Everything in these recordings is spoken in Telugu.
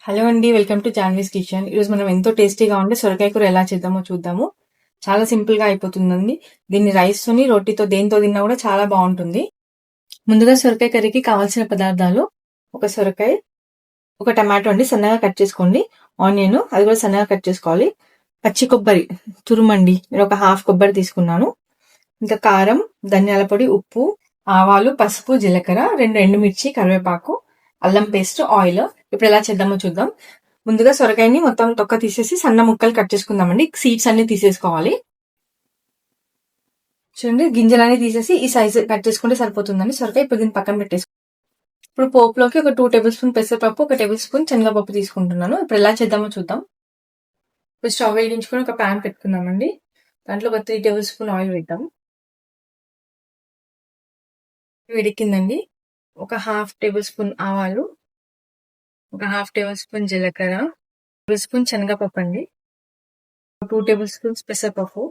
హలో అండి, వెల్కమ్ టు జాన్వీస్ కిచెన్. ఈరోజు మనం ఎంతో టేస్టీగా ఉండే సొరకాయ కూర ఎలా చేద్దామో చూద్దాము. చాలా సింపుల్ గా అయిపోతుందండి. దీన్ని రైస్ తోని రోటీతో దేంతో తిన్నా కూడా చాలా బాగుంటుంది. ముందుగా సొరకాయ కర్రీకి కావాల్సిన పదార్థాలు: ఒక సొరకాయ, ఒక టమాటో అండి సన్నగా కట్ చేసుకోండి. ఆనియన్ అది కూడా సన్నగా కట్ చేసుకోవాలి. పచ్చి కొబ్బరి తురుమండి, నేను ఒక హాఫ్ కొబ్బరి తీసుకున్నాను. ఇంకా కారం, ధనియాల పొడి, ఉప్పు, ఆవాలు, పసుపు, జీలకర్ర, 2 ఎండుమిర్చి, కరివేపాకు, అల్లం పేస్ట్, ఆయిల్. ఇప్పుడు ఎలా చేద్దామో చూద్దాం. ముందుగా సొరకాయని మొత్తం తొక్క తీసేసి సన్న ముక్కలు కట్ చేసుకుందామండి. సీడ్స్ అన్ని తీసేసుకోవాలి. చూడండి, గింజలన్నీ తీసేసి ఈ సైజు కట్ చేసుకుంటే సరిపోతుందండి సొరకాయ. ఇప్పుడు దీన్ని పక్కన పెట్టేసుకో. ఇప్పుడు పోపులోకి ఒక 2 టేబుల్ స్పూన్ పెసరపప్పు, 1 టేబుల్ స్పూన్ శనగపప్పు తీసుకుంటున్నాను. ఇప్పుడు ఎలా చేద్దామో చూద్దాం. ఇప్పుడు స్టవ్ వేయించుకొని ఒక ప్యాన్ పెట్టుకుందామండి. దాంట్లో ఒక 3 టేబుల్ స్పూన్ ఆయిల్ వేద్దాం. వేడెక్కిందండి. ఒక హాఫ్ టేబుల్ స్పూన్ ఆవాలు, ఒక హాఫ్ టేబుల్ స్పూన్ జీలకర్ర, టేబుల్ స్పూన్ శనగపప్పు అండి, 2 టేబుల్ స్పూన్స్ పెసరపప్పు,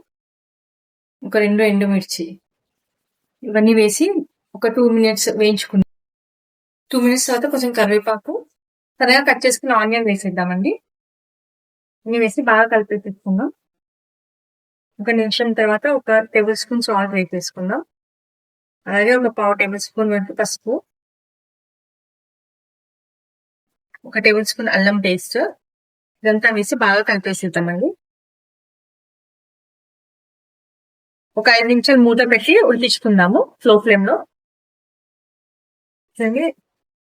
ఒక 2 ఎండుమిర్చి, ఇవన్నీ వేసి ఒక 2 మినిట్స్ వేయించుకుందాం. 2 మినిట్స్ తర్వాత కొంచెం కరివేపాకు, సన్నగా కట్ చేసుకున్న ఆనియన్ వేసేద్దామండి. ఇన్ని వేసి బాగా కలిపి పెట్టుకుందాం. ఒక నిమిషం తర్వాత ఒక టేబుల్ స్పూన్ సాల్ట్ వేసేసుకుందాం. అలాగే ఒక పావు టేబుల్ స్పూన్ వరకు పసుపు, ఒక టేబుల్ స్పూన్ అల్లం పేస్ట్, ఇదంతా వేసి బాగా కలిపేసేద్దామండి. ఒక 5 నిమిషాలు మూత పెట్టి ఉడికించుకుందాము స్లో ఫ్లేమ్ లో.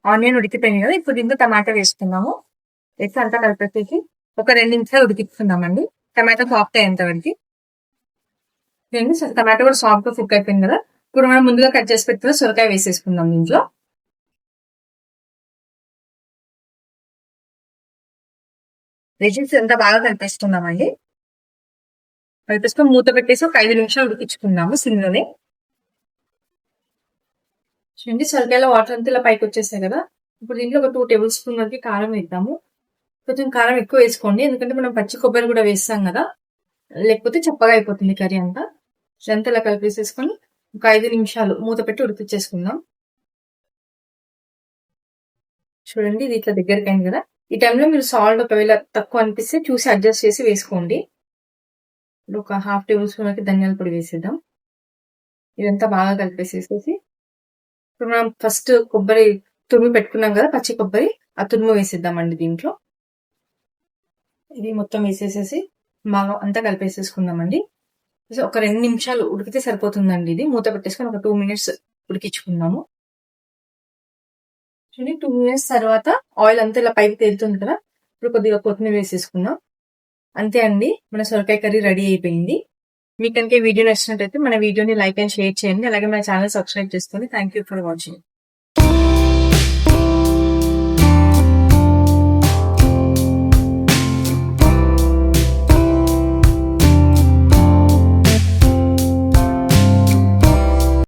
ఆనియన్ ఉడికిపోయింది కదా, ఇప్పుడు దీంతో టమాటా వేసుకుందాము. వేసి అంతా కలిపేసి ఒక 2 నిమిషాలు ఉడికించుకుందామండి. టమాటా సాఫ్ట్ అయ్యేంత వరకు. టమాటా కూడా సాఫ్ట్ గా కుక్ అయిపోయింది కదా, ఇప్పుడు మనం ముందుగా కట్ చేసి పెట్టుకున్న సొరకాయ వేసేసుకుందాం దీంట్లో. వేసేసి అంతా బాగా కలిపేసుకుందామండి. కలిపేసుకొని మూత పెట్టేసి ఒక 5 నిమిషాలు ఉడికించుకుందాము సిమ్లోనే. చూడండి, సొరకాయలో వాటర్ అంతా ఇలా పైకి వచ్చేసాయి కదా, ఇప్పుడు దీంట్లో ఒక 2 టేబుల్ స్పూన్ వరకు కారం వేద్దాము. కొంచెం కారం ఎక్కువ వేసుకోండి, ఎందుకంటే మనం పచ్చి కొబ్బరి కూడా వేస్తాం కదా, లేకపోతే చప్పగా అయిపోతుంది కర్రీ అంతా. ఇదంతా ఇలా కలిపేసేసుకొని ఒక 5 నిమిషాలు మూత పెట్టి ఉడికించేసుకుందాం. చూడండి, ఇది ఇట్లా దగ్గరికి అయింది కదా, ఈ టైంలో మీరు సాల్ట్ ఒకవేళ తక్కువ అనిపిస్తే చూసి అడ్జస్ట్ చేసి వేసుకోండి. ఇప్పుడు ఒక హాఫ్ టేబుల్ స్పూన్ వరకు ధనియాల పొడి వేసేద్దాం. ఇదంతా బాగా కలిపేసేసేసి ఇప్పుడు మనం ఫస్ట్ కొబ్బరి తురుము పెట్టుకున్నాం కదా, పచ్చి కొబ్బరి, ఆ తురుము వేసేద్దామండి దీంట్లో. ఇది మొత్తం వేసేసేసి బాగా అంతా కలిపేసేసుకుందామండి. ఒక 2 నిమిషాలు ఉడికితే సరిపోతుందండి. ఇది మూత పెట్టేసుకొని ఒక 2 మినిట్స్ ఉడికించుకుందాము. చూడండి, 2 మినిట్స్ తర్వాత ఆయిల్ అంతా ఇలా పైకి తేలుతుంది కదా, ఇప్పుడు కొద్దిగా కొత్తిమీర వేసేసుకుందాం. అంతే అండి, మన సొరకాయ కర్రీ రెడీ అయిపోయింది. మీకు కనుక వీడియో నచ్చినట్టయితే మన వీడియోని లైక్ అండ్ షేర్ చేయండి. అలాగే మన ఛానల్ సబ్స్క్రైబ్ చేసుకోండి. Thank you for watching.